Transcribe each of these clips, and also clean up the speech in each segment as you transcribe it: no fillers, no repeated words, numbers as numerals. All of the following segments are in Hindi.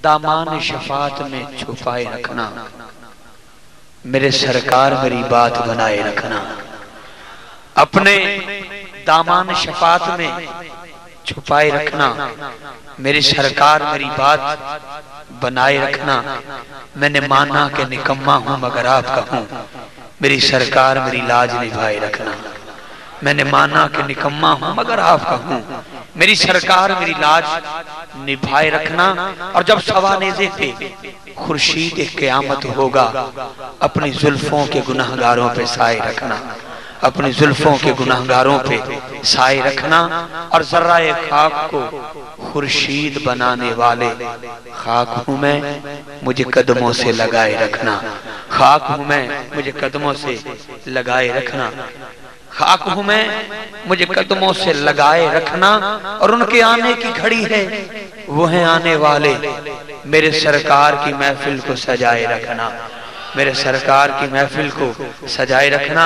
दामान शफात में छुपाए रखना, मेरे सरकार मेरी बात बनाए रखना। अपने दामान शफात में छुपाए रखना, मेरी सरकार मेरी बात बनाए रखना। मैंने माना कि निकम्मा हूं मगर आपका हूं, मेरी सरकार मेरी लाज निभाए रखना। मैंने माना कि निकम्मा हूं मगर आपका हूं, मेरी सरकार मेरी लाज निभाए रखना। और जब सवानेज़े पे खुर्शीद क़यामत होगा, अपनी जुल्फों के गुनाहगारों पे साए रखना, अपनी जुल्फों के गुनाहगारों पे साए रखना। और जर्राए खाक को खुर्शीद बनाने वाले खाक हूं मैं, मुझे कदमों से लगाए रखना। खाक हूं मैं, मुझे कदमों से लगाए रखना। खाक हूं मैं, मुझे कदमों से लगाए रखना। और उनके आने की घड़ी है, वो हैं आने वाले, मेरे सरकार की महफिल को सजाए रखना, मेरे सरकार की महफिल को सजाए रखना।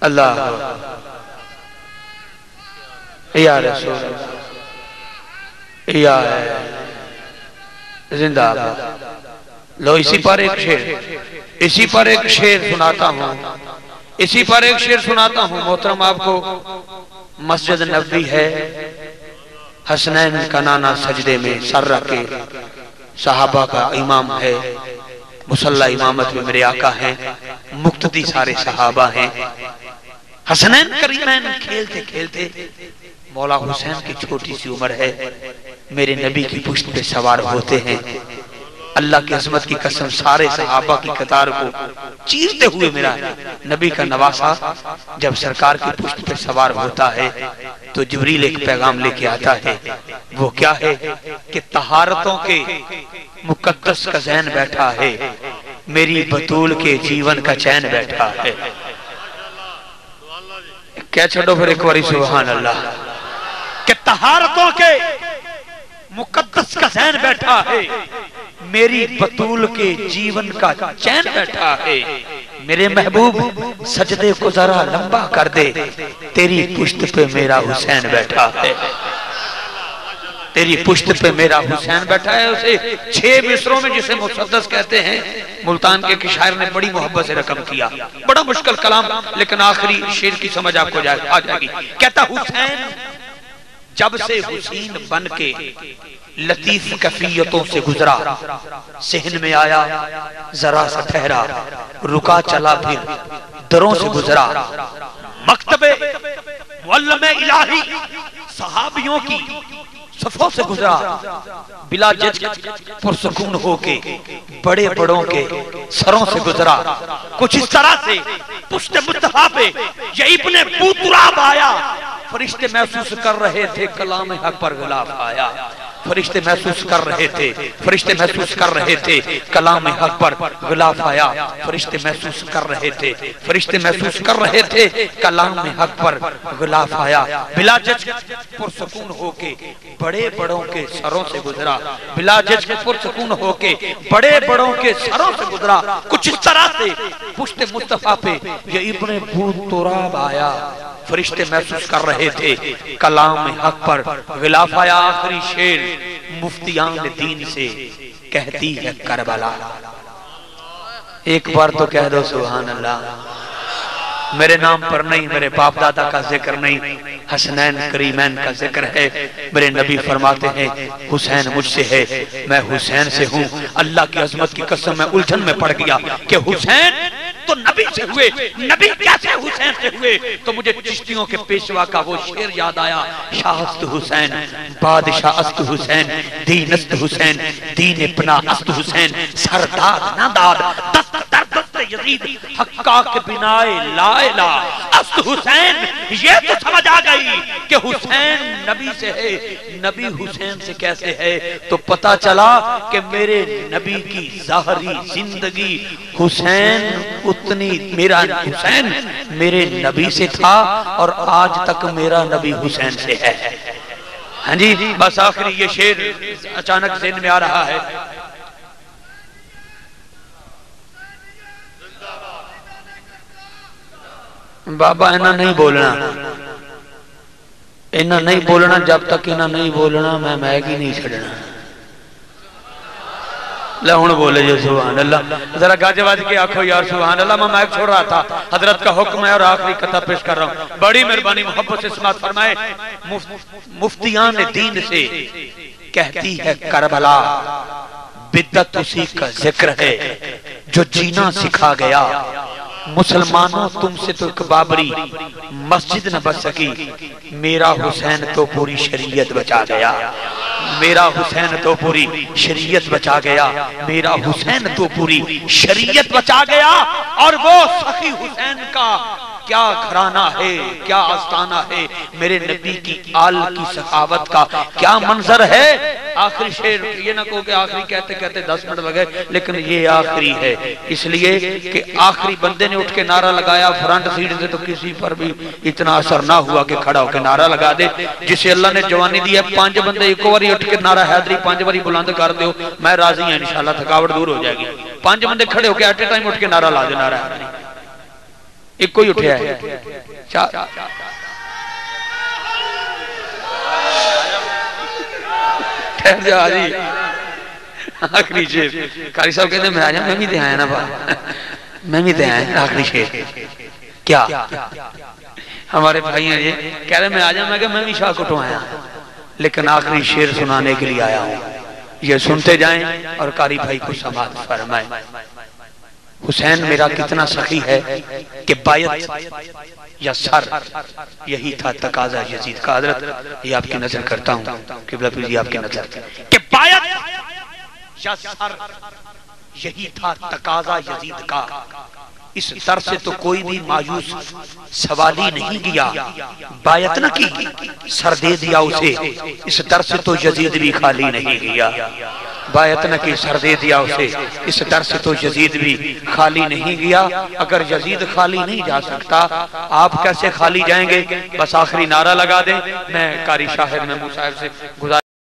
अल्लाह या रसूल या जिंदाबाद। लो इसी पर एक शेर, इसी पर एक शेर सुनाता हूं, इसी पर एक शेर सुनाता हूं। मोहतरम, आपको मस्जिद नबवी है, हसनैन का नाना सजदे में सर रखे, सहाबा का इमाम है, मुसल्ला इमामत में मेरे आका हैं, मुक्तदी सारे सहाबा हैं। हसनैन करीमैन खेलते खेलते मौला हुसैन की छोटी सी उम्र है, मेरे नबी की पुश्त पे सवार होते हैं। अल्लाह की अज़मत की कसम, सारे सहाबा की कतार को चीरते हुए मेरा नबी का नवासा जब सरकार की पुश्त पे सवार होता है तो जिब्रील एक पैगाम लेके आता है। वो क्या है कि तहारतों के मुकद्दस का ज़ैन बैठा है, मेरी बतूल के जीवन का चैन बैठा है। क्या छोड़ो फिर एक बारी सुभान अल्लाह। कि तहारतों के मुकद्दस का ज़ैन बैठा है, मेरी बतूल के जीवन का चैन बैठा है। मेरे महबूब सजदे को जरा लंबा कर दे, तेरी पुश्त पे मेरा हुसैन बैठा है, तेरी पुश्त पे मेरा हुसैन बैठा है। उसे 6 मिसरों में, जिसे मुसद्दस कहते हैं, मुल्तान के एक शायर ने बड़ी मोहब्बत से रकम किया। बड़ा मुश्किल कलाम, लेकिन आखिरी शेर की समझ आपको आ जाएगी। कहता, हुसैन जब से हुसैन बन के लतीफ कैफियतों से गुजरा, सहन में आया जरा सा ठहरा, रुका चला फिर दरों से गुजरा। मकतबे मुअल्लमे इलाही सहाबियों की सफों से गुजरा, बिला जज पुरसुकून होके बड़े बड़ों के सरों से गुजरा। कुछ इस तरह से पुश्ते मुस्तफा पे ये इब्ने बूतुराब आया। फरिश्ते महसूस कर रहे थे कलाम हक पर गिलाफ आया, फरिश्ते महसूस कर रहे थे, फरिश्ते महसूस कर रहे थे कलाम हक पर गिलाफ आया। फरिश्ते महसूस कर रहे थे, फरिश्ते महसूस कर रहे थे कलाम हक पर गिलाफ आया। बिला जज पुरसुकून होके बड़े बड़ों के सरों से गुजरा, बिला जज पुरसुकून होके बड़े बड़ों के सरों से गुजरा। कुछ इस तरह से पुश्ते मुस्तफा पे ये इब्ने बूतुराब आया। फरिश्ते महसूस कर रहे थे कलाम हक पर गिलाफ आया। आखिरी शेर मुफ्तियान दीन से कहती है करबला। एक बार तो कह दो सुभान अल्लाह। मेरे नाम पर नहीं, मेरे बाप दादा का जिक्र नहीं, हसनैन करीमैन का जिक्र है। मेरे नबी फरमाते हैं हुसैन मुझसे है, मैं हुसैन से हूँ। अल्लाह की अजमत की कसम, मैं उलझन में पड़ गया कि हुसैन तो नबी से हुए, नबी कैसे हुसैन से हुए? तो मुझे चिश्तियों के पेशवा का वो शेर याद आया, शाहस्त हुसैन बादशाह अस्त हुसैन, दीन अस्त हुसैन, दीन पना अस्त हुसैन, सरदार नादाद दस्त दर्द यजीद हक्का के बिनाए लाइला अस्त हुसैन। ये तो समझ आ गई कि हुसैन नबी से है। नबी हुसैन से कैसे है? तो पता चला कि मेरे नबी की ज़ाहरी जिंदगी हुसैन उतनी, मेरा हुसैन मेरे नबी से था और आज तक मेरा नबी हुसैन से है। हाँ जी, बस आखिरी ये शेर अचानक ज़हन में आ रहा है। बाबा इना नहीं बोलना, इन्हें नहीं बोलना, जब तक इन्हें नहीं बोलना मैं मैगी नहीं छड़ना। ले हुण बोले जो सुभान अल्लाह, जरा गज वज के आखो यार सुभान अल्लाह। मैं माइक छोड़ रहा था, हजरत का हुक्म है और आखिरी कथा पेश कर रहा हूं। बड़ी मेहरबानी मोहब्बत से समाअत फरमाए। मुफ्तियान दीन से कहती है करबला, बिद्दत उसी का जिक्र है जो जीना सिखा गया। मुसलमानों तुमसे तो एक बाबरी मस्जिद न बच सकी, मेरा हुसैन तो पूरी शरीयत बचा गया। मेरा हुसैन तो पूरी शरीयत बचा गया। मेरा हुसैन तो पूरी शरीयत बचा गया। और वो सखी हुसैन का क्या घराना है, क्या आस्ताना है। मेरे नबी की आल की सखावत का क्या मंजर है। आखिरी शेर, ये ना कहो कि आखिरी कहते कहते 10 मिनट लगे, लेकिन ये आखिरी है इसलिए कि आखिरी बंदे ने उठ के नारा लगाया फ्रंट सीट से, तो किसी पर भी इतना असर ना हुआ कि खड़ा होकर नारा लगा दे। जिसे अल्लाह ने जवानी दी है, 5 बंदे एक बार उठ के नारा हैदरी 5 बारी बुलंद कर दो, मैं राजी हूं इंशाल्लाह, थकावट दूर हो जाएगी। 5 बंदे खड़े होकर एट ए टाइम उठ के नारा ला दे, नारा हैदरी। एक कोई उठे है आखिरी शेर। कारी साहब कहते मैं आ जाऊं, मैं भी तो आया ना बा, मैं भी तो आया। आखिरी शेर क्या हमारे भाई हैं ये कह रहे मैं आ जाऊं, मैं क्या मैं भी शाह कुटो आया, लेकिन आखिरी शेर सुनाने के लिए आया हूं। ये सुनते जाएं और कारी भाई को समाअत फरमाएं। हुसैन मेरा कितना सखी है कि बायत या सर, यही था तकाजा यजीद का। हजरत ये आपकी नजर करता हूं, किबला पीर आपकी नजर कि बायत या सर, यही था तकाजा यजीद का। इस दर से तो कोई भी मायूस सवाल ही नहीं किया। बायत न की, सर दे दिया उसे। इस दर से तो यजीद भी खाली नहीं गया। बायत न की, सर दे दिया उसे। इस दर से तो यजीद भी खाली नहीं गया। अगर यजीद खाली नहीं जा सकता, आप कैसे खाली जाएंगे। बस आखिरी नारा लगा दें। मैं कारी शाहिद महमूद साहब से गुजारिश